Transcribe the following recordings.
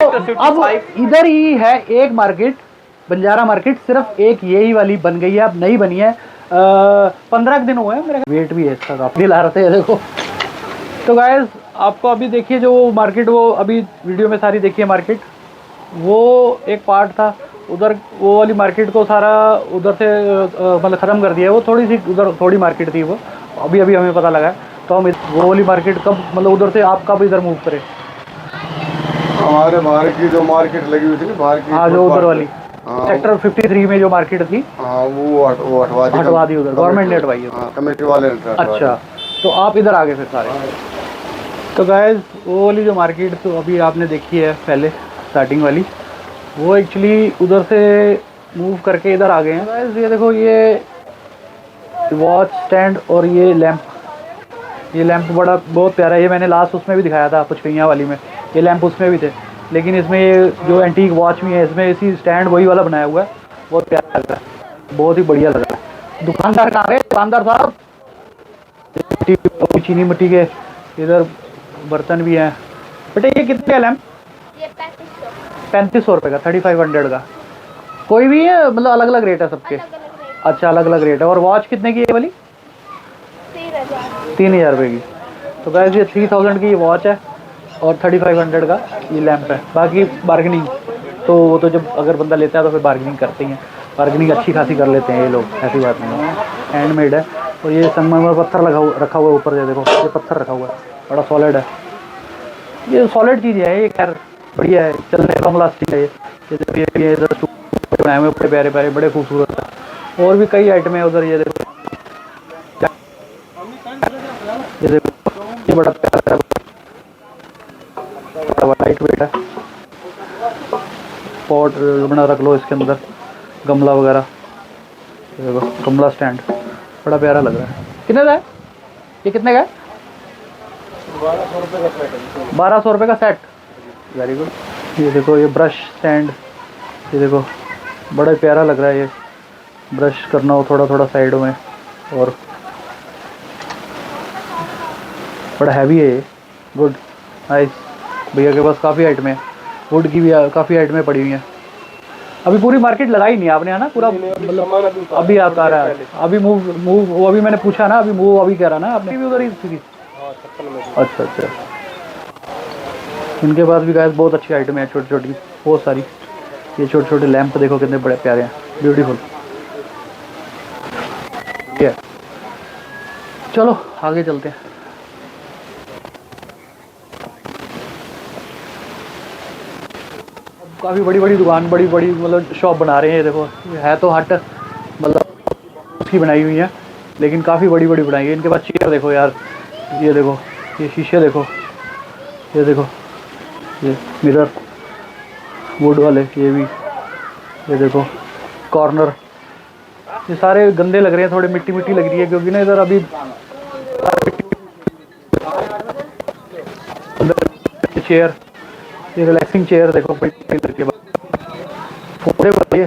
अब इधर ही है एक मार्केट, बंजारा मार्केट, सिर्फ एक यही वाली बन गई है, अब नई बनी है। 15 दिन हुए हैं मेरे, वेट भी है इसका काफी ला रहे थे देखो। तो गाइस आपको अभी देखिए जो मार्केट, वो अभी वीडियो में सारी देखिए मार्केट, वो एक पार्ट था उधर, वो वाली मार्केट को सारा उधर से मतलब ख़त्म कर दिया है। वो थोड़ी सी उधर थोड़ी मार्केट थी वो, अभी अभी हमें पता लगा है। तो हम वो वाली मार्केट कब मतलब उधर से आप कब इधर मूव करें? हमारे बाहर की जो मार्केट लगी हुई थी ना, बाहर की, हाँ जो उधर वाली सेक्टर 53 में जो मार्केट थी, हाँ वो हटवा दी उधर गवर्नमेंट ने हटवाई है, कमेटी वाले ने। अच्छा तो आप इधर आ गए फिर सारे। तो गाइस वो वाली जो मार्केट तो अभी आपने देखी है पहले स्टार्टिंग वाली, वो एक्चुअली उधर से मूव करके इधर आ गए हैं। गाइस ये देखो, ये वॉच स्टैंड और ये लैंप बड़ा बहुत प्यारा है। ये मैंने लास्ट उसमें भी दिखाया था पुचकैया वाली में, ये लैंप उसमें भी थे, लेकिन इसमें ये जो एंटीक वॉच भी है इसमें इसी स्टैंड वही वाला बनाया हुआ है, बहुत प्यारा लग रहा है, बहुत ही बढ़िया लग रहा है। दुकानदार कहाँ गए? दुकानदार साहब, चीनी मिट्टी के इधर बर्तन भी हैं। बेटा ये कितने का लैंप? ये 3500 रुपये का, 3500 का। कोई भी है मतलब अलग अलग रेट है सबके? अच्छा अलग अलग रेट है। और वॉच कितने की है वाली? 3000 रुपये की। तो गाइस ये 3000 की वॉच है और 3500 का ये लैंप है। बाकी बार्गेनिंग तो वो तो जब अगर बंदा लेता है तो फिर बार्गेनिंग करते हैं, बार्गेनिंग अच्छी खासी कर लेते हैं ये लोग, ऐसी बात नहीं है। हैंडमेड है। और ये संगमरमर पत्थर रखा हुआ है ऊपर, ये देखो ये पत्थर रखा हुआ है, बड़ा सॉलिड है, ये सॉलिड चीज़ है ये, खैर बढ़िया है, चलने लॉन्ग लास्टिंग है ये इधर बनाए हुए बड़े प्यारे प्यारे, बड़े खूबसूरत है। और भी कई आइटम है उधर, ये देखो ये बड़ा प्यारा लाइट वेट है, पॉट बना रख लो इसके अंदर, गमला वगैरह, देखो गमला स्टैंड बड़ा प्यारा लग रहा है। कितने का है ये? कितने का है? 1200 रुपये का सेट। Very good. ये देखो ये ब्रश स्टैंड, ये देखो बड़ा प्यारा लग रहा है, ये ब्रश करना हो थोड़ा थोड़ा साइडों में, और बड़ा हैवी है ये, गुड नाइस। भैया के पास काफ़ी आइटमें है, वुड की भी काफ़ी आइटमें पड़ी हुई हैं। अभी पूरी मार्केट लगाई नहीं आपने है ना पूरा, मतलब अभी आता रहा है, अभी मूव वो अभी मैंने पूछा ना, अभी मूव अभी कह रहा ना आपने भी उधर ही थी। अच्छा अच्छा, इनके पास भी गाइस बहुत अच्छी आइटम है, छोटी छोटी बहुत सारी। ये छोटे छोटे लैंप देखो कितने बड़े प्यारे हैं, ब्यूटीफुल। ठीक है चलो आगे चलते हैं। काफ़ी बड़ी बड़ी दुकान, बड़ी बड़ी मतलब शॉप बना रहे हैं। ये देखो है तो हट मतलब उसकी बनाई हुई है, लेकिन काफ़ी बड़ी बड़ी बनाई है। इनके पास चेयर देखो यार, ये देखो ये शीशे देखो, ये देखो ये मिरर वुड वाले, ये भी ये देखो कॉर्नर, ये सारे गंदे लग रहे हैं, थोड़े मिट्टी मिट्टी लग रही है क्योंकि ना इधर अभी चेयर, ये रिलैक्सिंग चेयर देखो, के बाद ये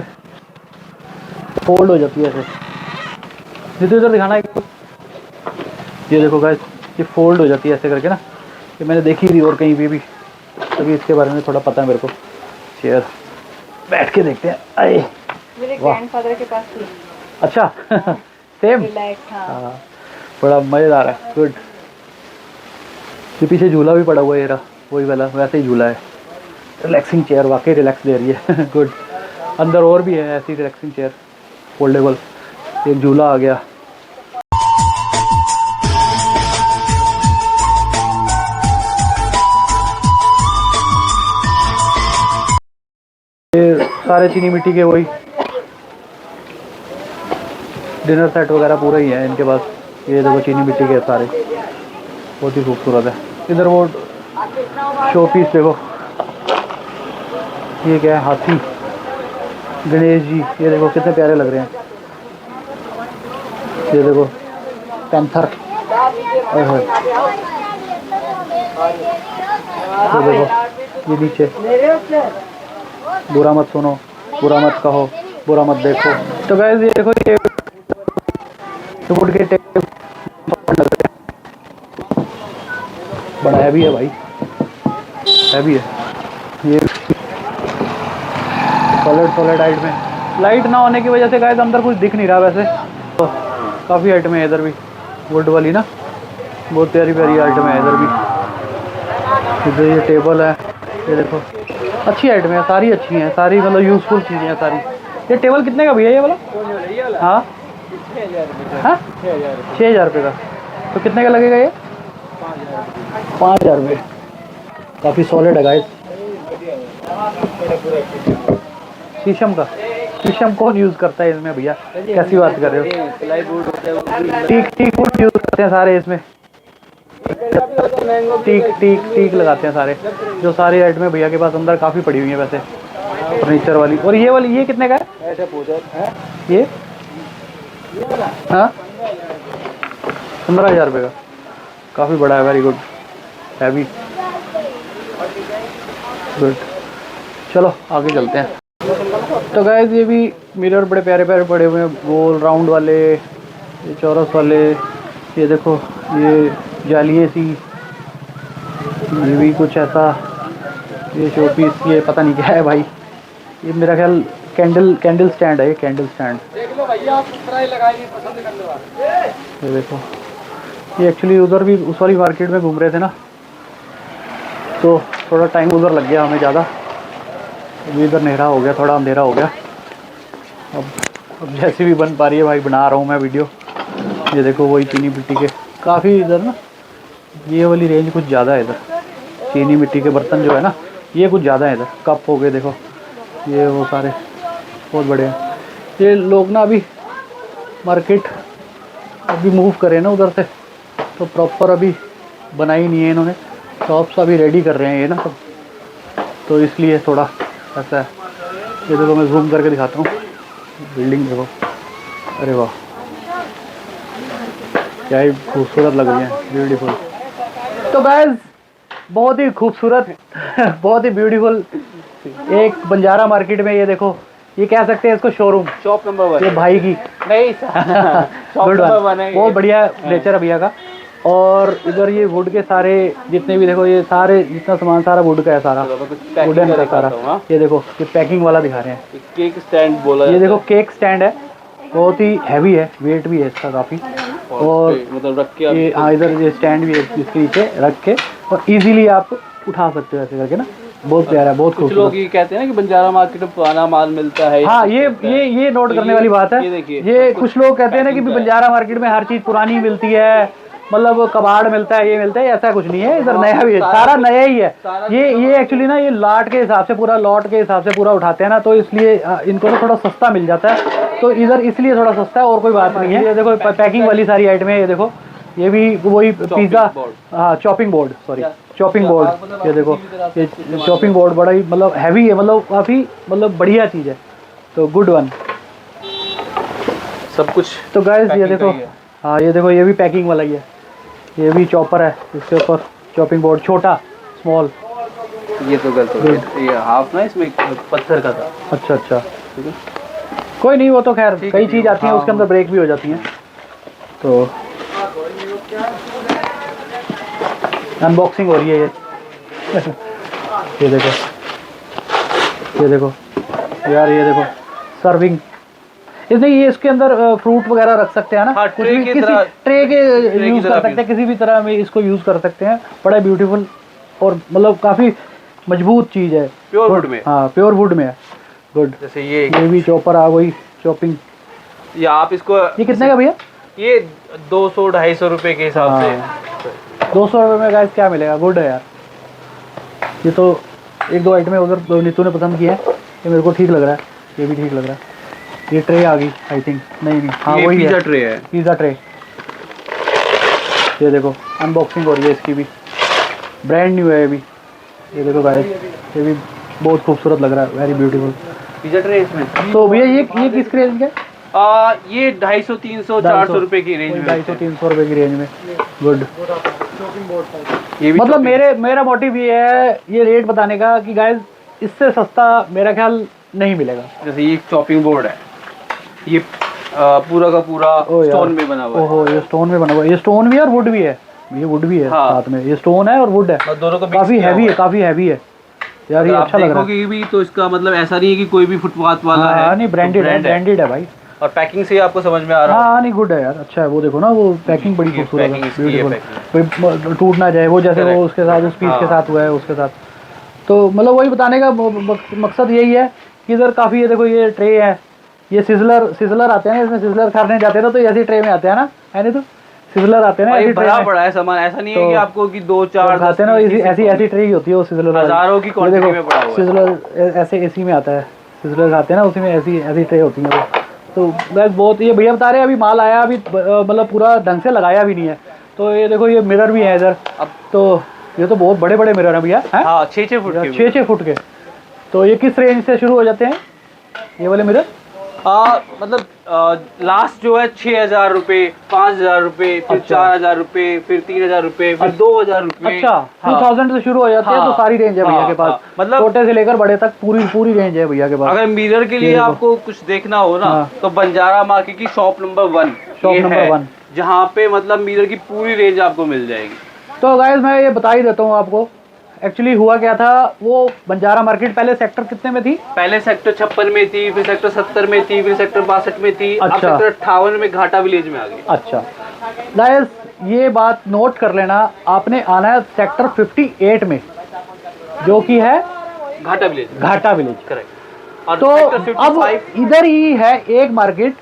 फोल्ड हो जाती है ऐसे, जिधर उधर दिखाना है। ये देखो गाइस ये फोल्ड हो जाती है ऐसे करके ना, ये मैंने देखी थी और कहीं भी तभी इसके बारे में थोड़ा पता है मेरे को। चेयर बैठ के देखते हैं। आए मेरे ग्रैंडफादर के पास थी। अच्छा सेम, हाँ बड़ा मज़ेदार है, गुड। ये पीछे झूला भी पड़ा हुआ है, ये वही वाला वैसे ही झूला है। रिलैक्सिंग चेयर वाकई रिलैक्स दे रही है गुड। अंदर और भी है ऐसी रिलैक्सिंग चेयर फोल्डेबल, एक झूला आ गया। ये सारे चीनी मिट्टी के वही डिनर सेट वगैरह पूरा ही है इनके पास। ये देखो चीनी मिट्टी के सारे, बहुत ही खूबसूरत है। इधर वो शो पीस देखो, ये क्या है, हाथी, गणेश जी, ये देखो कितने प्यारे लग रहे हैं। ये देखो पैंथर, ये देखो ये नीचे, बुरा मत सुनो, बुरा मत कहो, बुरा मत देखो। तो गाइस ये देखो ये वुड के टेप लग रहे हैं, बड़ा हैवी है भाई, हैवी है ये। सॉलिड हाइट में। लाइट ना होने की वजह से गाइस अंदर कुछ दिख नहीं रहा वैसे। तो काफ़ी आइटम है इधर भी, वुड वाली ना, बहुत प्यारी प्यारी आइटम है इधर भी। इधर ये टेबल है, ये देखो अच्छी आइटम है, सारी अच्छी हैं, सारी मतलब यूज़फुल चीज़ें हैं सारी। ये टेबल कितने का भैया ये वाला? हाँ 6,000 रुपये का। तो कितने का लगेगा ये? 5,000 रुपये। काफ़ी सॉलिड है गाइस। शीशम का, शीशम कौन यूज़ करता है इसमें भैया, कैसी बात कर रहे हो? टीक वुड यूज़ करते हैं सारे इसमें, टीक लगाते हैं सारे। जो सारी आइटमें भैया के पास अंदर काफ़ी पड़ी हुई हैं वैसे, फर्नीचर वाली। और ये वाली ये कितने का है? ये हाँ 15,000 रुपये का। काफ़ी बड़ा है, वेरी गुड, हैवी, गुड। चलो आगे चलते हैं। तो गाइस ये भी मिरर बड़े प्यारे प्यारे पड़े हुए हैं, गोल राउंड वाले, ये चौरस वाले, ये देखो ये जालियाँ सी, ये भी कुछ ऐसा, ये शो पीस, ये पता नहीं क्या है भाई, ये मेरा ख्याल कैंडल स्टैंड है, ये कैंडल स्टैंड। ये देखो ये एक्चुअली उधर भी उस वाली मार्केट में घूम रहे थे ना, तो थोड़ा टाइम उधर लग गया हमें ज़्यादा। अभी इधर अंधेरा हो गया, थोड़ा अंधेरा हो गया। अब जैसे भी बन पा रही है भाई बना रहा हूँ मैं वीडियो। ये देखो वही चीनी मिट्टी के काफ़ी इधर ना, ये वाली रेंज कुछ ज़्यादा है इधर। चीनी मिट्टी के बर्तन जो है ना, ये कुछ ज़्यादा है इधर। कप हो गए देखो, ये वो सारे बहुत बड़े हैं। ये लोग ना अभी मार्केट अभी मूव करे ना उधर से, तो प्रॉपर अभी बनाई नहीं है इन्होंने, शॉप्स अभी रेडी कर रहे हैं ये ना सब, तो इसलिए थोड़ा ऐसा है। ये देखो मैं जूम करके दिखाता हूँ, बिल्डिंग देखो, अरे वाह क्या ही खूबसूरत लग रही है, ब्यूटीफुल। तो गाइस बहुत ही खूबसूरत बहुत ही ब्यूटीफुल एक बंजारा मार्केट में, ये देखो ये कह सकते हैं इसको शोरूम, शॉप नंबर 1 ये भाई की नहीं गुड वन, बहुत बढ़िया नेचर है भैया का। और इधर ये वुड के सारे जितने भी देखो, ये सारे जितना सामान सारा वुड का है, सारा वुडन का सारा। ये देखो ये पैकिंग वाला दिखा रहे हैं, केक स्टैंड बोला, ये देखो केक स्टैंड है, बहुत ही हैवी है, वेट भी है इसका काफ़ी। और मतलब रख के ये हाँ इधर ये स्टैंड भी है, इसके नीचे रख के और इजीली आप उठा सकते हो ऐसे करके ना, बहुत प्यारा है, बहुत कुछ लोग खूबसूरत। ये कहते हैं ना कि बंजारा मार्केट में पुराना माल मिलता है। हाँ ये नोट करने वाली बात है। ये देखिए, ये कुछ लोग कहते हैं ना कि बंजारा मार्केट में हर चीज़ पुरानी मिलती है, मतलब कबाड़ मिलता है, ये मिलता है, ऐसा कुछ नहीं है। इधर नया भी है, सारा नया ही है। ये एक्चुअली ना ये लॉट के हिसाब से पूरा उठाते हैं ना, तो इसलिए इनको ना थोड़ा सस्ता मिल जाता है, तो इधर इसलिए थोड़ा सस्ता है, और कोई बात नहीं है। ये देखो पैकिंग वाली सारी आइटम है, ये देखो ये भी वही पिज़्ज़ा, हाँ chopping board, sorry chopping board. ये देखो ये चॉपिंग बोर्ड बड़ा ही मतलब हैवी है, मतलब काफ़ी मतलब बढ़िया चीज़ है, तो गुड वन सब कुछ। तो गाइस ये देखो, हाँ ये देखो ये भी पैकिंग वाला ही है, ये भी चॉपर है, इसके ऊपर चॉपिंग बोर्ड छोटा स्मॉल। ये तो गलत हो गया, ये हाफ ना इसमें पत्थर का था। अच्छा कोई नहीं, वो तो खैर कई चीज़ आती हैं उसके अंदर ब्रेक भी हो जाती हैं। तो अनबॉक्सिंग हो रही है ये ये देखो यार, ये देखो सर्विंग, इसमें ये इसके अंदर फ्रूट वगैरह रख सकते हैं ना, हाँ, कुछ भी किसी ट्रे के यूज़ कर सकते हैं, किसी भी तरह में इसको यूज़ कर सकते हैं। बड़ा ब्यूटीफुल और मतलब काफ़ी मजबूत चीज़ है, प्योर वुड में। हाँ प्योर वुड में है, गुड। जैसे ये भी चॉपर आ गई, चॉपिंग। या आप इसको, ये कितने का भैया? ये 200-250 रुपए के हिसाब से। 200 रुपये में गाइस क्या मिलेगा, गुड है यार। ये तो एक दो आइटमें उधर नीतू ने पसंद की है, ये मेरे को ठीक लग रहा है, ये भी ठीक लग रहा है। ये ट्रे आ गई आई थिंक, नहीं हाँ वही पिज़्ज़ा ट्रे है, पिज़्ज़ा ट्रे। ये देखो अनबॉक्सिंग हो रही है इसकी भी, ब्रांड न्यू है ये भी। ये देखो गाइस ये भी बहुत खूबसूरत लग रहा है, वेरी ब्यूटीफुल पिज़्ज़ा ट्रे इसमें। तो भैया ये किस रेंज का? ये 250-300-400 रुपए की रेंज में, 250-300 रुपये की रेंज में, गुड। ये भी मतलब मेरा मोटिव ये है ये रेट बताने का कि गाइस इससे सस्ता मेरा ख्याल नहीं मिलेगा। जैसे ये चॉपिंग बोर्ड है, ये पूरा का पूरा स्टोन में बना हुआ है। ओहो ये स्टोन में बना हुआ है, ये स्टोन भी है और वुड भी है, ये वुड भी है हाँ। साथ में, ये स्टोन है और वुड है, और दोनों का काफ़ी हैवी है, काफ़ी हैवी है। यार ये अच्छा लग रहा है। देखोगे भी तो इसका मतलब ऐसा नहीं है कि कोई भी फुटपाथ वाला है। हाँ नहीं ब्रांडेड है, ब्रांडेड है भाई। और पैकिंग से आपको समझ में आ रहा हाँ नहीं गुड है यार, अच्छा है। वो देखो ना, वो पैकिंग बड़ी खूबसूरत है, पैकिंग इसकी, ये ब्यूटीफुल, कोई टूट ना जाए वो, जैसे वो उसके साथ उस पीस के साथ हुआ है उसके साथ। तो मतलब वही बताने का मकसद यही है कि इधर काफ़ी, ये देखो ये ट्रे है, ये सिजलर आते हैं, इसमें सिजलर खाने जाते हैं ना तो ऐसी ट्रे में आते हैं ना, है नहीं तो सिजलर आते हैं ना, ये भरा पड़ा है सामान, ऐसा नहीं है कि आपको कि 2-4 खाते हैं ना, ऐसी ट्रे ही होती है वो सिजलर, हजारों की क्वांटिटी में पड़ा हुआ है। सिजलर ऐसे एसी में आता है, सिजलर खाते हैं ना, उसी में ऐसी ट्रे होती है वो। तो बस बहुत, ये भैया बता रहे हैं अभी माल आया, अभी मतलब पूरा ढंग से लगाया भी नहीं है। तो ये देखो ये मिरर भी है इधर, अब तो ये तो बहुत बड़े बड़े मिरर हैं भैया, हैं? हाँ 6-6 फुट के, 6-6 फुट के। तो ये किस रेंज से शुरू हो जाते हैं ये वाले मिरर? मतलब लास्ट जो है 6,000 रुपये, 5,000 रुपये, फिर 4,000 रुपये, फिर 3,000 रुपये, फिर 2,000 रुपये। अच्छा 2000 से शुरू हो जाते हैं। तो सारी रेंज है भैया के पास, मतलब छोटे से लेकर बड़े तक पूरी रेंज है भैया के पास। अगर मिरर के लिए आपको कुछ देखना हो ना तो बंजारा मार्केट की शॉप नंबर 1, जहाँ पे मतलब मिरर की पूरी रेंज आपको मिल जाएगी। तो गाइस मैं ये बता ही देता हूँ आपको, एक्चुअली हुआ क्या था, वो बंजारा मार्केट पहले सेक्टर कितने में थी? पहले सेक्टर 56 में थी, फिर सेक्टर 70 में थी, फिर सेक्टर 62 में थी। अच्छा। अब सेक्टर 58 में घाटा विलेज में आ गई। अच्छा गाइस ये बात नोट कर लेना, आपने आना है सेक्टर 58 में, जो कि है घाटा विलेज। करेक्ट। तो अब इधर ही है एक मार्केट,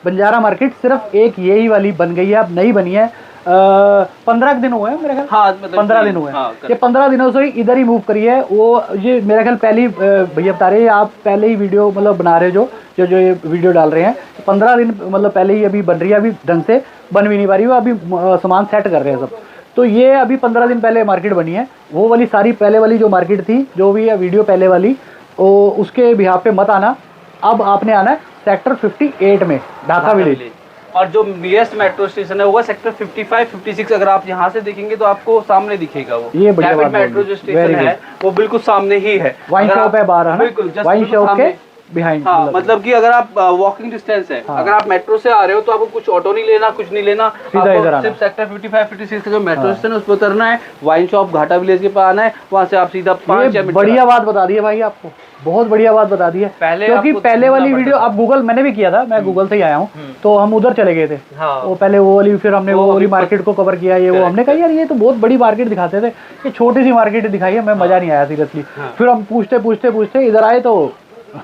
बंजारा मार्केट, सिर्फ एक यही वाली बन गई है, अब नई बनी है। 15 दिन हुए हैं मेरे ख्याल। हाँ मतलब 15 दिन हुए हैं। ये 15 दिनों से इधर ही मूव करी है वो। ये मेरे ख्याल पहली भैया बता रहे हैं, आप पहले ही वीडियो मतलब बना रहे जो ये वीडियो डाल रहे हैं, 15 दिन मतलब पहले ही अभी बन रही है, अभी ढंग से बन भी नहीं पा रही है, अभी सामान सेट कर रहे हैं सब। तो ये अभी 15 दिन पहले मार्केट बनी है। वो वाली सारी पहले वाली जो मार्केट थी, जो भी है वीडियो पहले वाली, उसके बिहार पे मत आना। अब आपने आना है सेक्टर 58 में, ढाका विलेज। और जो नियरेस्ट मेट्रो स्टेशन है वो सेक्टर 55, 56। अगर आप यहाँ से देखेंगे तो आपको सामने दिखेगा वो। ये बढ़िया बात मेट्रो जो स्टेशन है वो बिल्कुल सामने ही है। वाइन शॉप है बाहर, बिल्कुल वाइन शॉप के बिहाइंड। हाँ मतलब कि अगर आप वॉकिंग डिस्टेंस है, अगर आप मेट्रो से आ रहे हो तो आपको कुछ ऑटो नहीं लेना, कुछ नहीं लेना, आपको सिर्फ सेक्टर 55, 56 का जो मेट्रो स्टेशन है उस पर उतरना है, वाइन शॉप घाटा विलेज के पास आना है, वहाँ से आप सीधा 5 मिनट। बढ़िया बात बता दी है भाई आपको, बहुत बढ़िया बात बता दी है। क्योंकि पहले वाली वीडियो आप गूगल, मैंने भी किया था, मैं गूगल से ही आया हूँ, तो हम उधर चले गए थे। वो पहले वो वाली, फिर हमने वो वाली मार्केट को कवर किया। ये वो हमने कहा यार ये तो बहुत बड़ी मार्केट दिखाते थे, ये छोटी सी मार्केट दिखाई है, मैं मजा नहीं आया सीरियसली। फिर हम पूछते इधर आए तो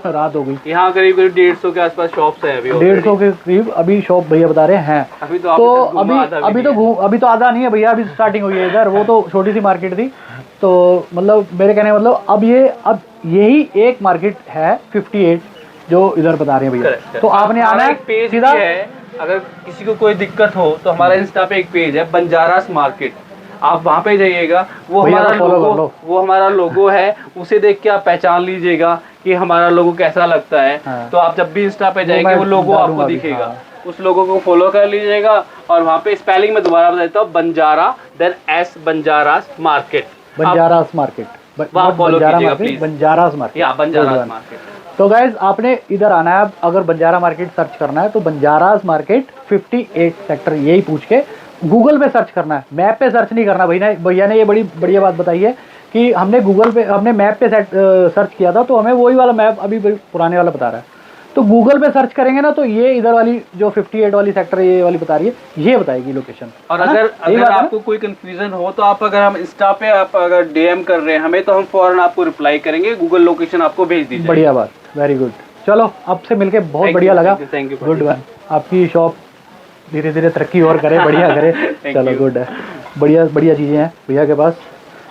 रात हो गई। यहाँ करीब 150 के आसपास शॉप्स है अभी, 150 के करीब अभी शॉप भैया बता रहे हैं। अभी तो अभी तो आधा नहीं है भैया, अभी स्टार्टिंग हुई है इधर। वो तो छोटी सी मार्केट थी। तो मतलब मेरे कहने मतलब अब यही एक मार्केट है 58 जो इधर बता रहे हैं भैया। तो आपने आना है सीधा। अगर किसी को कोई दिक्कत हो तो हमारा इंस्टा पे एक पेज है बंजारास मार्केट, आप वहाँ पे जाइएगा। वो हमारा लोगो है, उसे देख के आप पहचान लीजिएगा कि हमारा लोगो कैसा लगता है। हाँ। तो आप जब भी इंस्टा पे जाएंगे वो लोगो आपको दिखेगा। हाँ। उस लोगो को फॉलो कर लीजिएगा और वहाँ पे स्पेलिंग में दोबारा बता देता हूँ, Banjara then S Banjaras market, Banjaras market, वहाँ फॉलो कीजिएगा प्लीज, बंजारास मार्केट या बंजारास मार्केट। तो गाइज आपने इधर आना है। अगर बंजारा मार्केट सर्च करना है तो बंजारास मार्केट 58 सेक्टर यही पूछ के गूगल पे सर्च करना है, मैप पे सर्च नहीं करना। भैया ने ये बड़ी बढ़िया बात बताई है कि हमने गूगल पे, हमने मैप पे सर्च किया था तो हमें वही वाला मैप अभी पुराने वाला बता रहा है। तो गूगल पे सर्च करेंगे ना तो ये इधर वाली जो 58 वाली सेक्टर ये वाली बता रही है, ये बताएगी लोकेशन। और अगर आपको कोई कंफ्यूजन हो तो आप अगर हम इंस्टा पे आप अगर डीएम कर रहे हैं हमें, तो हम फौरन आपको रिप्लाई करेंगे, गूगल लोकेशन आपको भेज दीजिए। बढ़िया बात, वेरी गुड। चलो आपसे मिलके बहुत बढ़िया लगा। Thank you. गुड, आपकी शॉप धीरे धीरे तरक्की और करे, बढ़िया करे। चलो गुड है, बढ़िया चीज़ें हैं भैया के पास।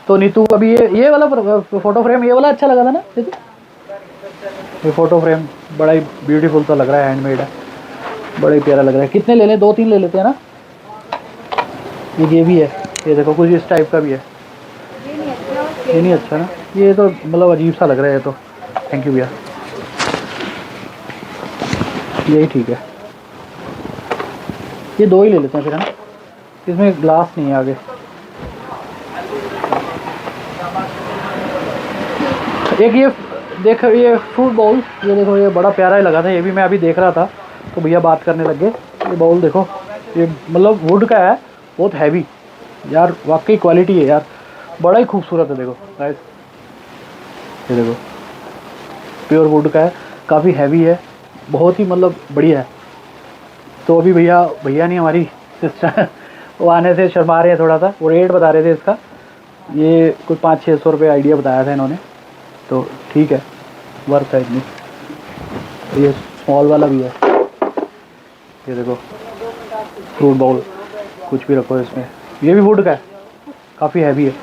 तो नीतू अभी ये वाला फोटो फ्रेम, ये वाला अच्छा लगा था ना? ये फोटो फ्रेम बड़ा ही ब्यूटीफुल सा लग रहा है, हैंडमेड है, बड़ा ही प्यारा लग रहा है। कितने ले लें? 2-3 ले लेते हैं ना। ये भी है, ये देखो कुछ इस टाइप का भी है। ये नहीं अच्छा ना, ये तो मतलब अजीब सा लग रहा है। तो थैंक यू भैया, यही ठीक है। ये 2 ही ले लेते हैं फिर, है ना? इसमें ग्लास नहीं है आगे। एक ये देखो, ये फ्रूट बाउल, ये देखो, ये बड़ा प्यारा ही लगा था। ये भी मैं अभी देख रहा था तो भैया बात करने लग गए। ये बाउल देखो, ये मतलब वुड का है, बहुत हैवी यार, वाकई क्वालिटी है यार, बड़ा ही खूबसूरत है। देखो गाइस, ये देखो प्योर वुड का है, काफ़ी हैवी है, बहुत ही मतलब बढ़िया है। तो अभी भैया नहीं, हमारी सिस्टर वो आने से शर्मा रहे हैं थोड़ा सा। वो रेट बता रहे थे इसका, ये कुछ 500-600 रुपये आइडिया बताया था इन्होंने, तो ठीक है, वर्थ है इतनी। तो ये स्मॉल वाला भी है, ये देखो फ्रूट बाउल, कुछ भी रखो इसमें। ये भी वुड का है, काफ़ी हैवी है,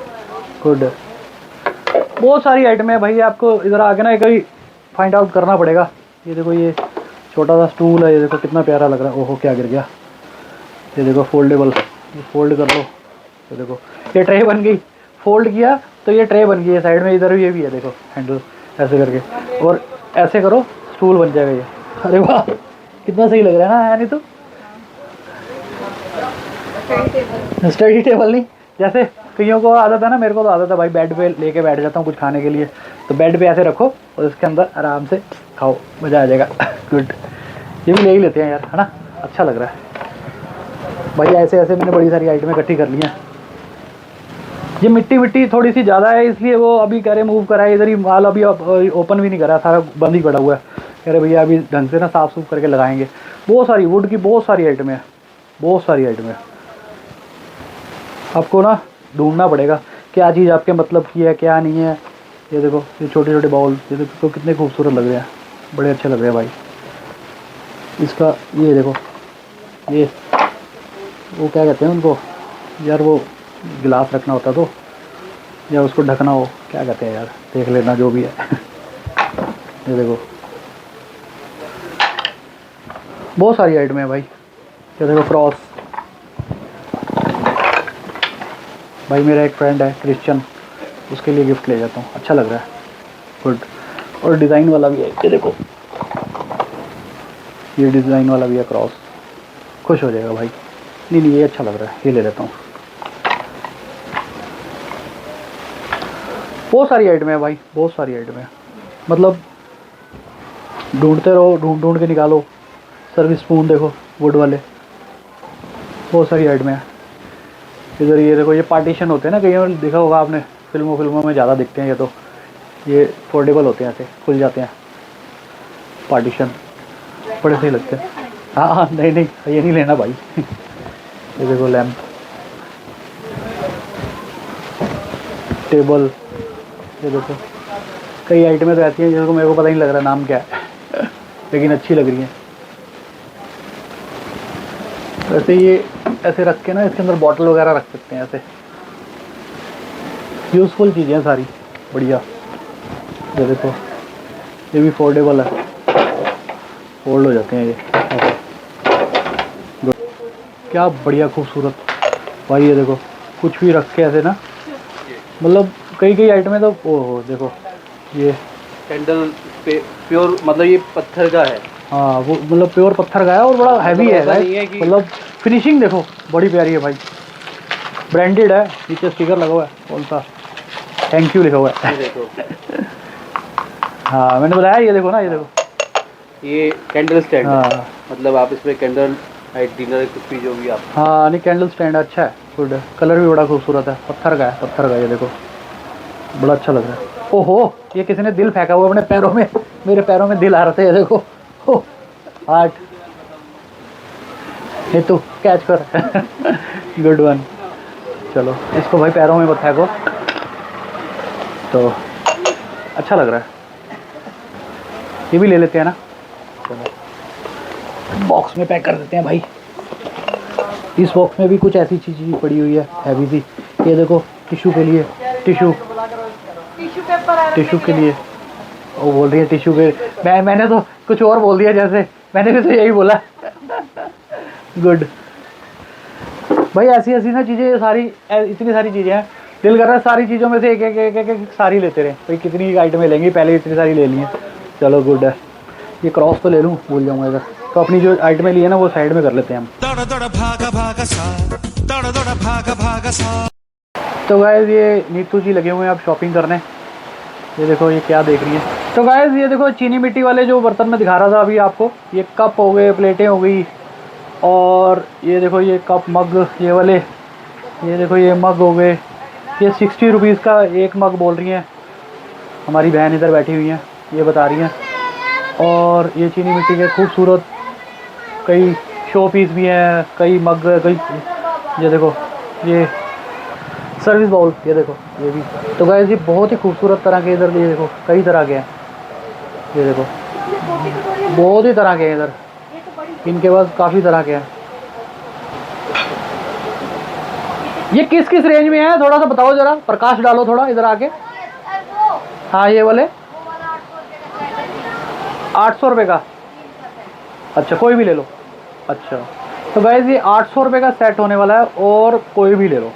गुड। बहुत सारी आइटम है भाई, आपको इधर आके ना कभी फाइंड आउट करना पड़ेगा। ये देखो ये छोटा सा स्टूल है, ये देखो कितना प्यारा लग रहा है। ओहो क्या गिर गया। ये देखो फोल्डेबल, ये फोल्ड कर लो। ये देखो ये ट्रे बन गई, फोल्ड किया तो ये ट्रे बन गई है साइड में। इधर ये भी है देखो हैंडल, ऐसे करके और ऐसे करो स्टूल बन जाएगा ये। अरे वाह कितना सही लग रहा है ना, है नहीं तो स्टडी टेबल नहीं, जैसे कईयों को आदत है ना, मेरे को तो आदत है भाई, बेड पे लेके बैठ जाता हूँ कुछ खाने के लिए, तो बेड पे ऐसे रखो और इसके अंदर आराम से खाओ, मज़ा आ जाएगा। गुड, ये भी ले ही लेते हैं यार, है ना, अच्छा लग रहा है भाई। ऐसे ऐसे मैंने बड़ी सारी आइटमें इकट्ठी कर ली हैं। ये मिट्टी थोड़ी सी ज़्यादा है, इसलिए वो अभी कह रहे मूव करा है। इधर ही माल अभी ओपन भी नहीं करा, सारा बंद ही पड़ा हुआ है। कह रहे भैया अभी ढंग से ना साफ़ सूफ करके लगाएंगे। बहुत सारी वुड की बहुत सारी आइटमें हैं, बहुत सारी आइटमें। आपको ना ढूंढना पड़ेगा क्या चीज़ आपके मतलब की है, क्या नहीं है। ये देखो ये छोटे छोटे बाउल, ये देखो तो कितने खूबसूरत लग रहे हैं, बड़े अच्छे लग रहे हैं भाई। इसका ये देखो, ये वो क्या कहते हैं उनको यार, वो गिलास रखना होता तो, या उसको ढकना हो, क्या कहते हैं यार, देख लेना जो भी है। ये देखो बहुत सारी आइटम है भाई। ये देखो क्रॉस, भाई मेरा एक फ्रेंड है क्रिश्चियन, उसके लिए गिफ्ट ले जाता हूँ, अच्छा लग रहा है, गुड। और डिज़ाइन वाला भी है, ये देखो ये डिज़ाइन वाला भी है क्रॉस, खुश हो जाएगा भाई। नहीं ये अच्छा लग रहा है, ये ले लेता हूँ। बहुत सारी आइटम है भाई, बहुत सारी आइटम है, मतलब ढूंढते रहो, ढूंढ के निकालो। सर्विस स्पून देखो वुड वाले, बहुत सारी आइटम है। इधर ये देखो, ये पार्टीशन होते हैं ना, कहीं और देखा होगा आपने, फिल्मों में ज़्यादा दिखते हैं ये, तो ये फोल्डेबल होते हैं, ऐसे खुल जाते हैं पार्टीशन, बड़े सही लगते हैं। हाँ नहीं ये नहीं लेना भाई। ये देखो लैंप, टेबल, ये देखो कई आइटमें तो ऐसी हैं जिसको मेरे को पता नहीं लग रहा नाम क्या है, लेकिन अच्छी लग रही हैं। वैसे ये ऐसे रख के ना, इसके अंदर बॉटल वगैरह रख सकते हैं, ऐसे यूज़फुल चीज़ें सारी बढ़िया। ये देखो ये भी फोल्डेबल है, फोल्ड हो जाते हैं ये, क्या बढ़िया खूबसूरत भाई। ये देखो कुछ भी रख के ऐसे ना, मतलब कई आइटमें तो ओहो देखो, ये कैंडल पे प्योर, मतलब ये पत्थर का है। हाँ वो मतलब प्योर पत्थर का है और बड़ा हैवी है भाई, मतलब फिनिशिंग देखो बड़ी प्यारी है भाई, ब्रांडेड है, नीचे स्टिकर लगा हुआ है कौन सा, थैंक यू लिखा हुआ है। देखो हाँ मैंने बताया, ये देखो ना, ये देखो ये कैंडल स्टैंड है, हाँ मतलब आप इसमें कैंडल नाइट डिनर कुछ भी जो भी आप। हाँ नहीं कैंडल स्टैंड अच्छा है, गुड है, कलर भी बड़ा खूबसूरत है, पत्थर का है, पत्थर का। ये देखो बड़ा अच्छा लग रहा है। ओहो ये किसी ने दिल फेंका हुआ अपने पैरों में, मेरे पैरों में दिल आ रहे थे, ये देखो हो हार्ट, ये तो कैच कर। Good one. चलो इसको भाई पैरों में मत फेंको, तो अच्छा लग रहा है, ये भी ले लेते हैं ना। चलो बॉक्स में पैक कर देते हैं भाई। इस बॉक्स में भी कुछ ऐसी चीज़ पड़ी हुई है हैवी सी, ये देखो टिश्यू के लिए, टिश्यू के लिए वो बोल रही है टिश्यू के, मैंने तो कुछ और बोल दिया, जैसे मैंने भी तो यही बोला। गुड भाई, ऐसी ना चीज़ें सारी, इतनी सारी चीज़ें हैं, दिल कर रहा है सारी चीज़ों में से एक सारी लेते रहे भाई। कितनी आइटमें लेंगी, पहले इतनी सारी ले ली हैं। चलो गुड है, ये क्रॉस तो ले लूँ, भूल जाऊँगा इधर, तो अपनी जो आइटमें ली है ना वो साइड में कर लेते हैं हम। तो गाइस ये नीतू जी लगे हुए हैं अब शॉपिंग करने। ये देखो ये क्या देख रही है। तो गाइस ये देखो चीनी मिट्टी वाले जो बर्तन में दिखा रहा था अभी आपको, ये कप हो गए, प्लेटें हो गई, और ये देखो ये कप मग, ये वाले, ये देखो ये मग हो गए। ये 60 रुपीज़ का एक मग बोल रही हैं, हमारी बहन इधर बैठी हुई हैं, ये बता रही हैं। और ये चीनी मिट्टी के खूबसूरत कई शो पीस भी हैं, कई मग, कई ये देखो ये सर्विस बाउल, ये देखो ये भी। तो गाइस ये बहुत ही खूबसूरत तरह के इधर ये देखो कई तरह के हैं, ये देखो बहुत ही तरह के हैं इधर, इनके पास काफ़ी तरह के हैं। ये किस किस रेंज में है थोड़ा सा बताओ ज़रा, प्रकाश डालो थोड़ा इधर आके। हाँ ये वाले 800 रुपये का, अच्छा कोई भी ले लो। अच्छा तो गाइस ये 800 रुपये का सेट होने वाला है, और कोई भी ले लो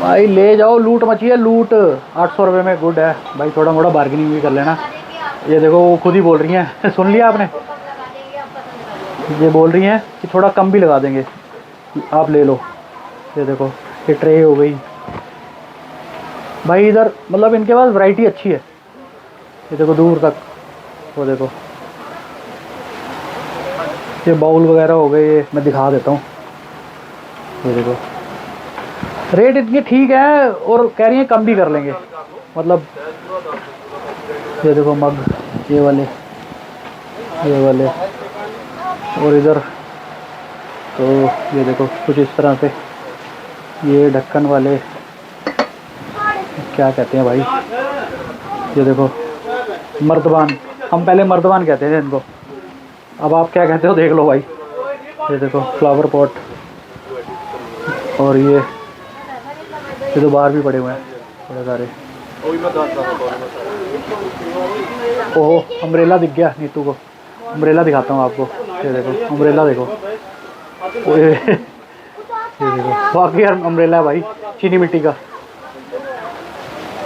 भाई, ले जाओ, लूट मची है लूट। 800 रुपये में गुड है भाई, थोड़ा मोड़ा बार्गेनिंग भी कर लेना। ये देखो वो खुद ही बोल रही हैं सुन लिया आपने, ये बोल रही हैं कि थोड़ा कम भी लगा देंगे, आप ले लो। ये देखो ये ट्रे हो गई भाई, इधर मतलब इनके पास वैरायटी अच्छी है। ये देखो दूर तक, वो देखो ये बाउल वगैरह हो गए, ये मैं दिखा देता हूँ। ये देखो रेट इतनी ठीक है, और कह रही हैं कम भी कर लेंगे, मतलब ये देखो मग, ये वाले, और इधर तो ये देखो कुछ इस तरह से, ये ढक्कन वाले क्या कहते हैं भाई, ये देखो मर्दबान, हम पहले मर्दबान कहते थे इनको, अब आप क्या कहते हो देख लो भाई। ये देखो फ्लावर पॉट, और ये तो बाहर भी पड़े हुए हैं बड़े सारे। ओहो अम्ब्रेला दिख गया नीतू को, अम्ब्रेला दिखाता हूँ आपको। ये देखो अम्ब्रेला देखो, ये देखो बाकी यार अम्ब्रेला है भाई चीनी मिट्टी का।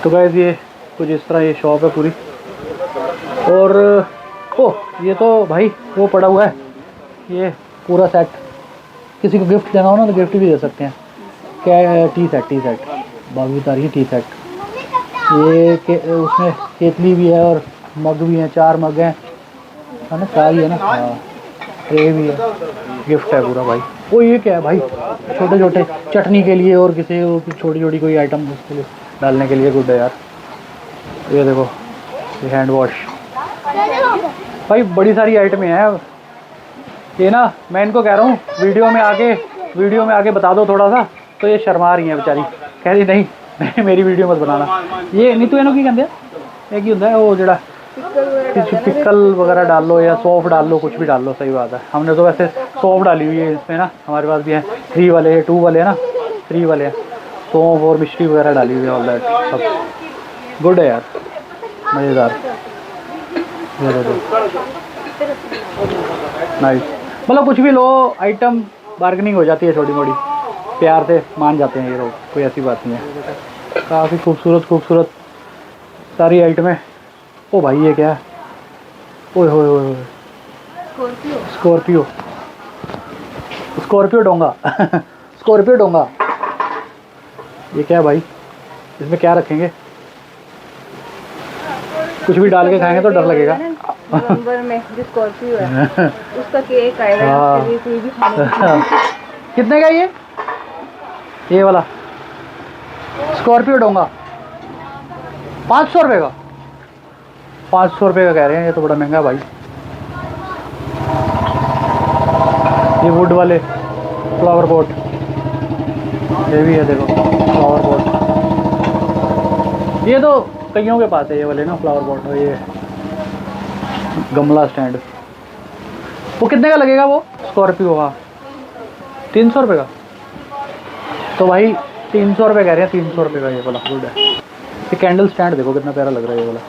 तो गाइस ये कुछ इस तरह ये शॉप है पूरी। और ओह ये तो भाई वो पड़ा हुआ है, ये पूरा सेट, किसी को गिफ्ट देना हो ना तो गिफ्ट भी दे सकते हैं। क्या है, टी सेट बाबू बता रही है टी सेट। ये उसमें केतली भी है और मग भी हैं, 4 मग हैं, है ना, 4 ही है ना, हाँ ट्रे भी है, गिफ्ट है पूरा भाई। वो ये क्या है भाई, छोटे छोटे चटनी के लिए और किसी छोटी छोटी कोई आइटम उसके लिए डालने के लिए गुड है यार। ये देखो ये हैंड वॉश भाई, बड़ी सारी आइटमें हैं ये ना। मैं इनको कह रहा हूँ वीडियो में आके बता दो थोड़ा सा, तो ये शर्मा रही हैं बेचारी, कह रही नहीं मेरी वीडियो मत बनाना। ये नहीं तो इन्हों की कहते हैं, एक ही होता है वो जड़ा पिकल वगैरह डाल लो या सौंफ डाल लो, कुछ भी डाल लो, सही बात है। हमने तो वैसे सौंफ डाली हुई है इसमें ना, हमारे पास भी है 3 वाले है, 2 वाले है ना, 3 वाले हैं, सौंफ और मिश्री वगैरह डाली हुई है, ऑल दैट सब गुड है यार, मज़ेदार। नाइस, मतलब कुछ भी लो आइटम बार्गेनिंग हो जाती है, छोटी मोटी प्यार से मान जाते हैं ये लोग, कोई ऐसी बात नहीं है। काफ़ी खूबसूरत सारी आइटमें। ओ भाई ये क्या है, ओए होए स्कॉर्पियो डोंगा स्कॉर्पियो डोंगा, ये क्या है भाई, इसमें क्या रखेंगे, कुछ भी डाल के खाएंगे तो डर लगेगा। नवंबर में जो स्कॉर्पियो है उसका केक आएगा, हाँ। उसके लिए कोई भी खाने कितने का ये वाला स्कॉर्पियो डोंगा 500 रुपये का, 500 रुपये का कह रहे हैं, ये तो बड़ा महंगा है भाई। ये वुड वाले फ्लावर पॉट, ये भी है देखो फ्लावर पॉट, ये तो कईयों के पास है ये वाले ना फ्लावर पॉट। और ये गमला स्टैंड, वो कितने का लगेगा वो स्कॉर्पियो? हाँ 300 रुपये का, तो भाई 300 रुपये कह रहे हैं, 300 रुपये का ये वाला गुड है। ये कैंडल स्टैंड देखो कितना प्यारा लग रहा है ये वाला।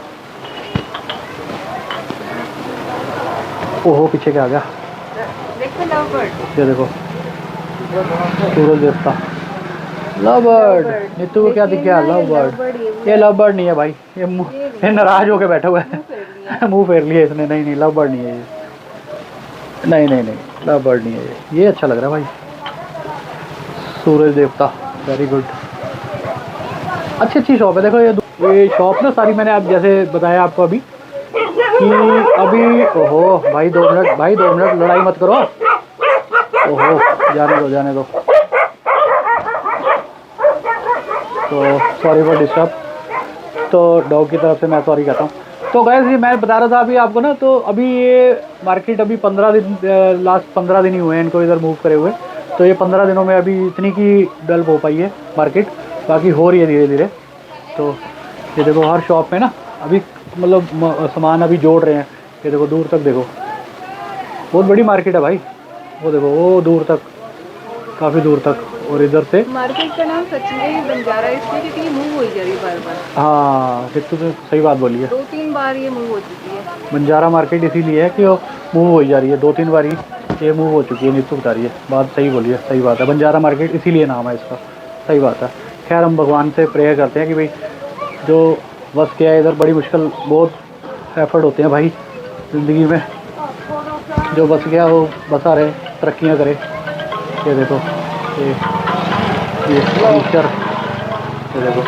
ओहो पीछे क्या आ गया, ये देखो सूरज देवता, लव बर्ड। नीतू को क्या दिख गया, लव बर्ड। ये लव बर्ड नहीं है भाई, ये नाराज होके बैठा हुआ है मुंह फेर लिया इसने। नहीं लव बर्ड नहीं है ये, नहीं लव बर्ड नहीं है ये अच्छा लग रहा है भाई, सूरज देवता, वेरी गुड। अच्छी शॉप है। देखो ये शॉप ना सारी मैंने आप जैसे बताया आपको अभी कि अभी, ओहो भाई 2 मिनट लड़ाई मत करो, ओहो जाने दो। तो सॉरी फॉर डिस्टर्ब। तो डॉग की तरफ से मैं सॉरी कहता हूँ। तो गैस ये मैं बता रहा था अभी आपको ना, तो अभी ये मार्केट अभी 15 दिन, लास्ट 15 दिन ही हुए हैं इनको इधर मूव करे हुए। तो ये 15 दिनों में अभी इतनी की डेवलप हो पाई है मार्केट, बाकी हो रही है धीरे धीरे। तो ये देखो हर शॉप में ना अभी मतलब सामान अभी जोड़ रहे हैं। ये देखो दूर तक देखो, बहुत बड़ी मार्केट है भाई। वो देखो वो दूर तक, काफ़ी दूर तक। और इधर से मार्केट का नाम सच में ही बंजारा इसलिए क्योंकि ये मूव हो जा रही है बार बार। हाँ फिर तो सही बात बोली है। 2-3 बार ये मूव हो चुकी है। बंजारा मार्केट इसीलिए है कि वो मूव हो जा रही है, 2-3 बार ही ये मूव हो चुकी है, नीचे बता रही है। बात सही बोली है, सही बात है। बंजारा मार्केट इसीलिए नाम है इसका, सही बात है। खैर हम भगवान से प्रेयर करते हैं कि भाई जो बस क्या है इधर, बड़ी मुश्किल, बहुत एफर्ट होते हैं भाई ज़िंदगी में। जो बस गया वो बसा रहे, तरक्कियाँ करे। ये देखो ये टीचर, ये देखो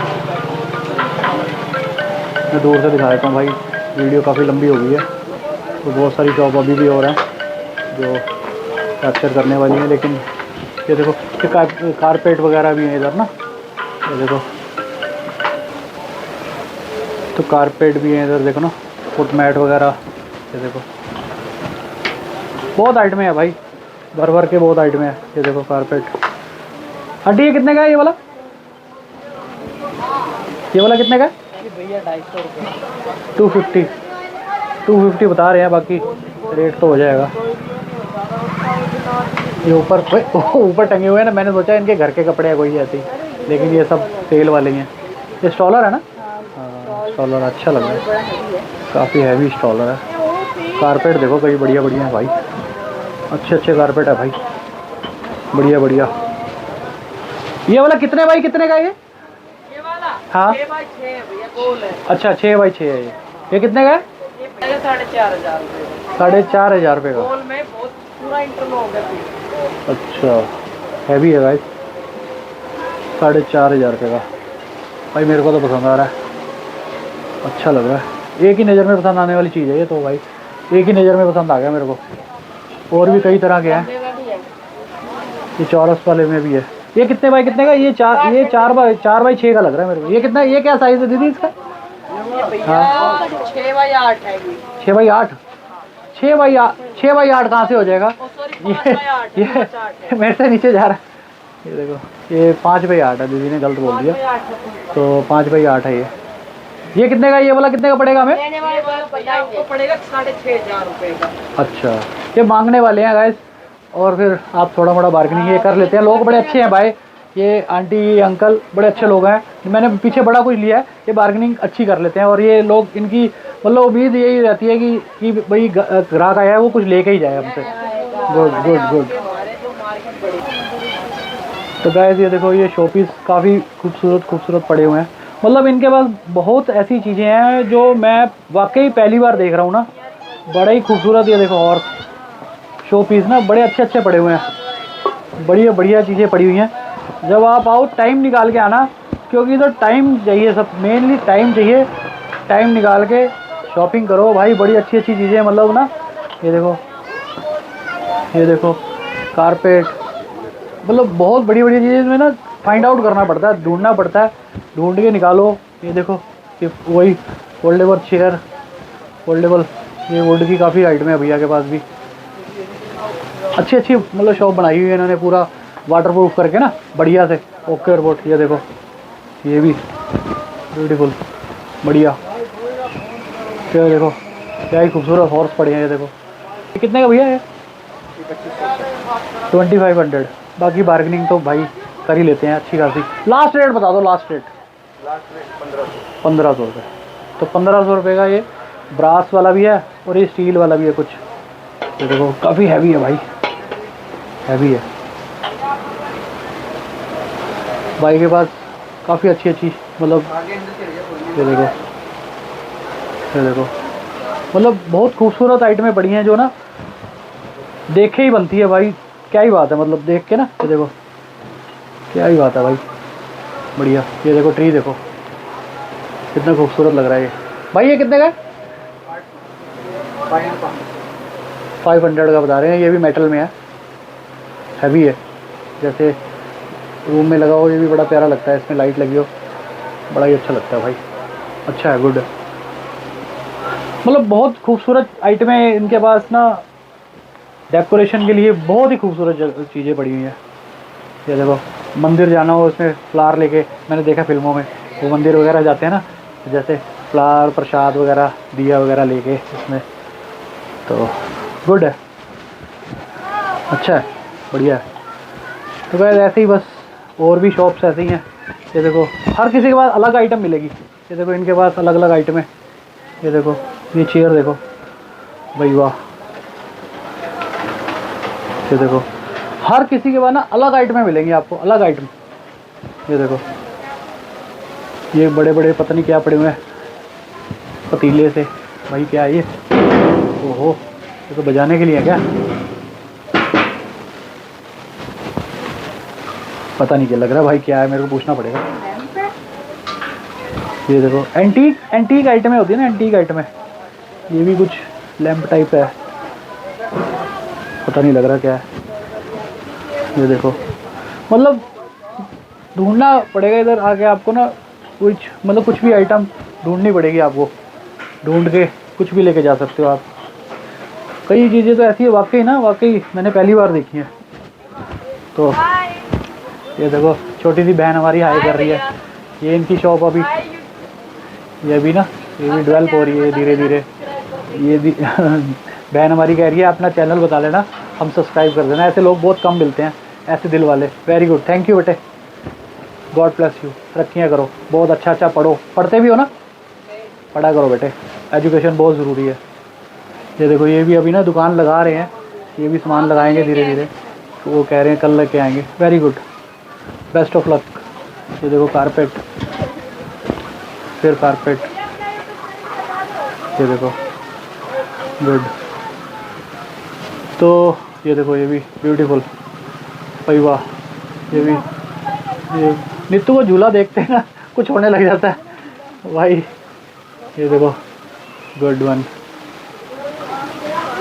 मैं दूर से दिखा देता हूँ भाई, वीडियो काफ़ी लंबी हो गई है। तो बहुत सारी शॉप अभी भी और हैं जो कैप्चर करने वाली हैं, लेकिन ये देखो ये कारपेट वगैरह भी हैं इधर ना। ये देखो तो कारपेट भी हैं इधर, देखो ना, फुट मैट वगैरह। ये देखो बहुत आइटमें है भाई, भर भर के बहुत आइटमें है। ये देखो कारपेट। आंटी ये कितने का है ये वाला? ये वाला कितने का है? भैया 250 रुपये। 250 बता रहे हैं, बाकी रेट तो हो जाएगा। ये ऊपर टंगे हुए हैं ना, मैंने सोचा इनके घर के कपड़े हैं कोई ऐसे ही, लेकिन ये सब सेल वाले हैं। ये स्टॉलर है ना? हाँ स्टॉलर अच्छा लग रहा है, काफ़ी हैवी स्टॉलर है। कारपेट देखो कई बढ़िया बढ़िया है भाई, अच्छे अच्छे कारपेट है भाई, बढ़िया बढ़िया। ये वाला कितने बाई कितने का ये वाला? हाँ 6x6 भैया गोल है। अच्छा 6x6 है ये कितने का है? ये 4,500 रुपये। 4,500 रुपये का। गोल में बहुत पूरा इंटरलॉक है। अच्छा हैवी है भाई, 4,500 रुपये का भाई। मेरे को तो पसंद आ रहा है, अच्छा लग रहा है। एक ही नज़र में पसंद आने वाली चीज़ है ये तो भाई, एक ही नज़र में पसंद आ गया मेरे को। और भी कई तरह के हैं, ये चौरस वाले में भी है। ये कितने बाई कितने का? ये 4x6 का लग रहा है मेरे को। ये कितना, ये क्या साइज़ है दीदी इसका? हाँ 6x8 है। 6x8? 6x8 कहाँ से हो जाएगा? ये मेरे से नीचे जा रहा है। ये देखो ये 5x8 है, दीदी ने गलत बोल दिया, तो 5x8 है ये। ये कितने का, ये वाला कितने का पड़ेगा हमें? आपको पड़ेगा 6,500 रुपये का। अच्छा ये मांगने वाले हैं गाइस, और फिर आप थोड़ा मोड़ा बार्गेनिंग ये कर लेते हैं। लोग बड़े अच्छे हैं भाई, ये आंटी ये अंकल बड़े अच्छे लोग हैं। मैंने पीछे बड़ा कुछ लिया है, ये बार्गेनिंग अच्छी कर लेते हैं। और ये लोग, इनकी मतलब उम्मीद यही रहती है कि भाई ग्राहक आया है वो कुछ लेके ही जाए हमसे। Good good good. तो गाइस ये देखो ये शोपीस काफ़ी खूबसूरत पड़े हुए हैं। मतलब इनके पास बहुत ऐसी चीज़ें हैं जो मैं वाकई पहली बार देख रहा हूँ ना, बड़ा ही खूबसूरत। ये देखो और शो पीस ना बड़े अच्छे पड़े हुए हैं, बढ़िया बढ़िया चीज़ें पड़ी हुई हैं। जब आप आओ टाइम निकाल के आना, क्योंकि इधर टाइम चाहिए, सब मेनली टाइम चाहिए। टाइम निकाल के शॉपिंग करो भाई, बड़ी अच्छी चीज़ें मतलब ना। ये देखो कारपेट, मतलब बहुत बड़ी चीज़ें इसमें ना फाइंड आउट करना पड़ता है, ढूंढना पड़ता है, ढूंढ के निकालो। ये देखो ये वही फोल्डेबल चेयर, फोल्डेबल, ये वुड की काफ़ी आइटम है भैया के पास भी। अच्छी मतलब शॉप बनाई हुई है इन्होंने, पूरा वाटरप्रूफ करके ना बढ़िया से। ओके रिपोर्ट, ये देखो ये भी ब्यूटीफुल बढ़िया। ये देखो क्या ही खूबसूरत हॉर्स पड़े हैं। ये देखो ये कितने का भैया है? 2500। बाकी बार्गेनिंग तो भाई कर ही लेते हैं अच्छी खासी। लास्ट रेट बता दो, लास्ट रेट 1500 रुपये। तो 1500 रुपये का ये ब्रास वाला भी है और ये स्टील वाला भी है कुछ। ये देखो काफ़ी हैवी है भाई, हैवी है भाई के पास काफ़ी अच्छी मतलब। ये देखो मतलब बहुत खूबसूरत आइटमें पड़ी हैं जो ना देखे ही बनती है भाई। क्या ही बात है, मतलब देख के ना। ये देखो क्या ही बात है भाई, बढ़िया। ये देखो ट्री देखो कितना खूबसूरत लग रहा है ये भाई। ये कितने का है? 500 का बता रहे हैं। ये भी मेटल में है, हैवी है। जैसे रूम में लगा हो, ये भी बड़ा प्यारा लगता है, इसमें लाइट लगी हो, बड़ा ही अच्छा लगता है भाई। अच्छा है, गुड है। मतलब बहुत खूबसूरत आइटम है इनके पास ना, डेकोरेशन के लिए बहुत ही खूबसूरत चीज़ें पड़ी हुई हैं। ये देखो, मंदिर जाना हो उसमें फ्लावर लेके, मैंने देखा फिल्मों में वो मंदिर वगैरह जाते हैं ना, जैसे फ्लावर प्रसाद वगैरह दिया वगैरह लेके इसमें, तो गुड है, अच्छा है, बढ़िया है। तो गाइस ऐसे ही बस और भी शॉप्स ऐसे ही हैं। ये देखो हर किसी के पास अलग आइटम मिलेगी। ये देखो इनके पास अलग अलग आइटम है। ये देखो ये चेयर देखो भाई, वाह। ये देखो हर किसी के पास ना अलग आइटमें मिलेंगी आपको, अलग आइटम। ये देखो ये बड़े बड़े पता नहीं क्या पड़े हुए हैं पतीले से, भाई क्या है ये? ओहो, ये तो बजाने के लिए है क्या? पता नहीं क्या लग रहा है भाई, क्या है, मेरे को पूछना पड़ेगा। ये देखो एंटीक आइटमें होती है ना, एंटीक आइटमें। ये भी कुछ लैंप टाइप है, पता नहीं लग रहा क्या है। ये देखो मतलब ढूंढना पड़ेगा इधर आके आपको ना, कुछ मतलब कुछ भी आइटम ढूंढनी पड़ेगी आपको, ढूंढ के कुछ भी लेके जा सकते हो आप। कई चीज़ें तो ऐसी है वाकई ना, वाकई मैंने पहली बार देखी है। तो ये देखो छोटी सी बहन हमारी हाई कर रही है, ये इनकी शॉप अभी, ये भी ना, ये भी डेवलप हो रही है धीरे धीरे। ये भी बहन हमारी कह रही है अपना चैनल बता लेना, हम सब्सक्राइब कर देना। ऐसे लोग बहुत कम मिलते हैं, ऐसे दिल वाले। वेरी गुड, थैंक यू बेटे, गॉड ब्लेस यू, तरक्कियाँ करो, बहुत अच्छा अच्छा पढ़ो, पढ़ते भी हो ना, पढ़ा करो बेटे, एजुकेशन बहुत ज़रूरी है। ये देखो ये भी अभी ना दुकान लगा रहे हैं, ये भी सामान लगाएंगे धीरे धीरे, तो वो कह रहे हैं कल लेके आएंगे। Very good, best of luck. ये देखो कारपेट, फिर कारपेट, ये देखो गुड। तो ये देखो ये भी ब्यूटीफुल, भाई वाह। ये भी, ये नीतू को झूला देखते हैं ना कुछ होने लग जाता है भाई। ये देखो गुड वन,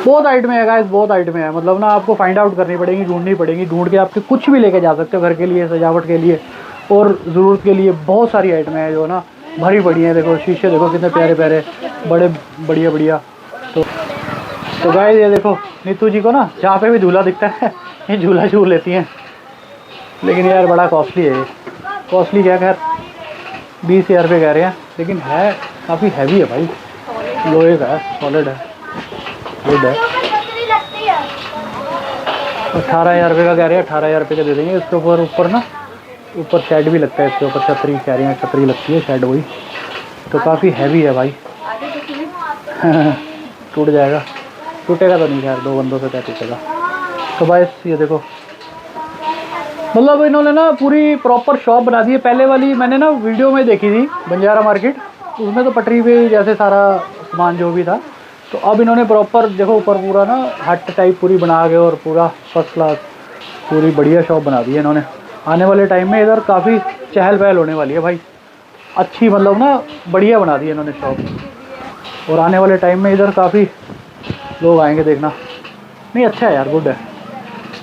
बहुत आइटमें है गाइस, बहुत आइटमें है। मतलब ना आपको फाइंड आउट करनी पड़ेगी, ढूंढनी पड़ेगी, ढूंढ के आपके कुछ भी लेके जा सकते हो घर के लिए, सजावट के लिए और ज़रूरत के लिए। बहुत सारी आइटमें हैं जो ना भरी पड़ी हैं। देखो शीशे देखो कितने प्यारे प्यारे, बड़े बढ़िया बढ़िया। तो गाइस ये देखो नीतू जी को ना जहाँ पे भी झूला दिखता है ये झूला झूल लेती हैं, लेकिन यार बड़ा कॉस्टली है ये। कॉस्टली क्या, खैर 20,000 रुपये कह रहे हैं, लेकिन है काफ़ी हैवी है भाई, लोहे का है, सॉलिड है, गुड है। 18,000 रुपये का कह रहे हैं, 18,000 रुपये का दे देंगे। इसके ऊपर ना ऊपर शेड भी लगता है, इसके ऊपर छतरी कह रही हैं, छतरी लगती है, शेड वही। तो काफ़ी हैवी है भाई टूट जाएगा, टूटेगा तो नहीं, खैर 2 बंदों से क्या टूटेगा। तो भाई ये देखो मतलब इन्होंने ना पूरी प्रॉपर शॉप बना दी है। पहले वाली मैंने ना वीडियो में देखी थी बंजारा मार्केट, उसमें तो पटरी पे जैसे सारा सामान जो भी था, तो अब इन्होंने प्रॉपर देखो ऊपर पूरा ना हट टाइप पूरी बना के और पूरा फर्स्ट क्लास पूरी बढ़िया शॉप बना दी है इन्होंने। आने वाले टाइम में इधर काफ़ी चहल पहल होने वाली है भाई, अच्छी मतलब ना बढ़िया बना दी है इन्होंने शॉप, और आने वाले टाइम में इधर काफ़ी लोग आएंगे देखना। नहीं अच्छा है यार, गुड है।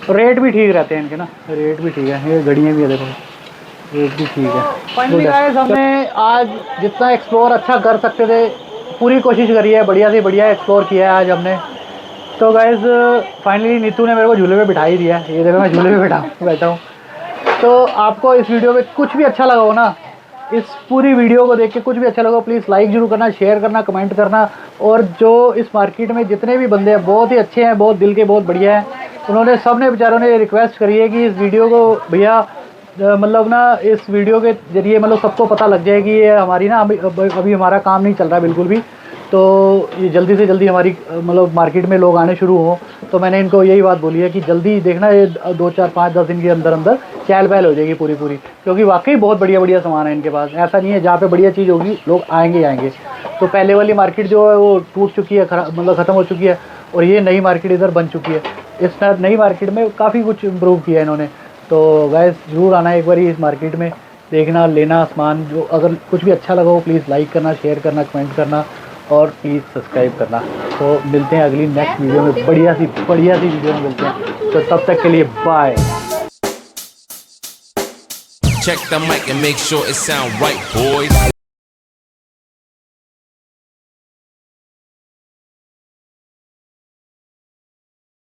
रेट भी ठीक रहते हैं इनके ना, रेट भी ठीक है। ये घड़ियाँ भी है देखो, रेट भी ठीक है। फाइनली गाइस हमने आज जितना एक्सप्लोर अच्छा कर सकते थे पूरी कोशिश करी है, बढ़िया से बढ़िया एक्सप्लोर किया है आज हमने। तो गाइस फाइनली नीतू ने मेरे को झूले पे बिठा ही दिया, ये देखो मैं झूले पे बैठा हूँ। तो आपको इस वीडियो में कुछ भी अच्छा लगा हो ना, इस पूरी वीडियो को देख के कुछ भी अच्छा लगा, प्लीज़ लाइक जरूर करना, शेयर करना, कमेंट करना। और जो इस मार्केट में जितने भी बंदे हैं बहुत ही अच्छे हैं, बहुत दिल के, बहुत बढ़िया हैं। उन्होंने सब ने बेचारों ने रिक्वेस्ट करी है कि इस वीडियो को भैया मतलब ना इस वीडियो के ज़रिए मतलब सबको पता लग जाए कि ये हमारी ना अभी हमारा काम नहीं चल रहा बिल्कुल भी, तो ये जल्दी से जल्दी हमारी मतलब मार्केट में लोग आने शुरू हों। तो मैंने इनको यही बात बोली है कि जल्दी देखना, ये 2, 4, 5, 10 दिन के अंदर अंदर चहल पहल हो जाएगी पूरी, क्योंकि वाकई बहुत बढ़िया बढ़िया सामान है इनके पास। ऐसा नहीं है जहाँ पे बढ़िया चीज़ होगी लोग आएंगे ही आएंगे। तो पहले वाली मार्केट जो है वो टूट चुकी है, मतलब ख़त्म हो चुकी है, और ये नई मार्केट इधर बन चुकी है। इस नई मार्केट में काफ़ी कुछ इम्प्रूव किया है इन्होंने। तो गाइस ज़रूर आना एक बार इस मार्केट में, देखना, लेना सामान। जो अगर कुछ भी अच्छा लगा हो प्लीज़ लाइक करना, शेयर करना, कमेंट करना और प्लीज़ सब्सक्राइब करना। तो मिलते हैं अगली नेक्स्ट वीडियो में, बढ़िया सी वीडियो में मिलते हैं। तो तब तक के लिए bye. Check the mic and make sure it sound right, boys.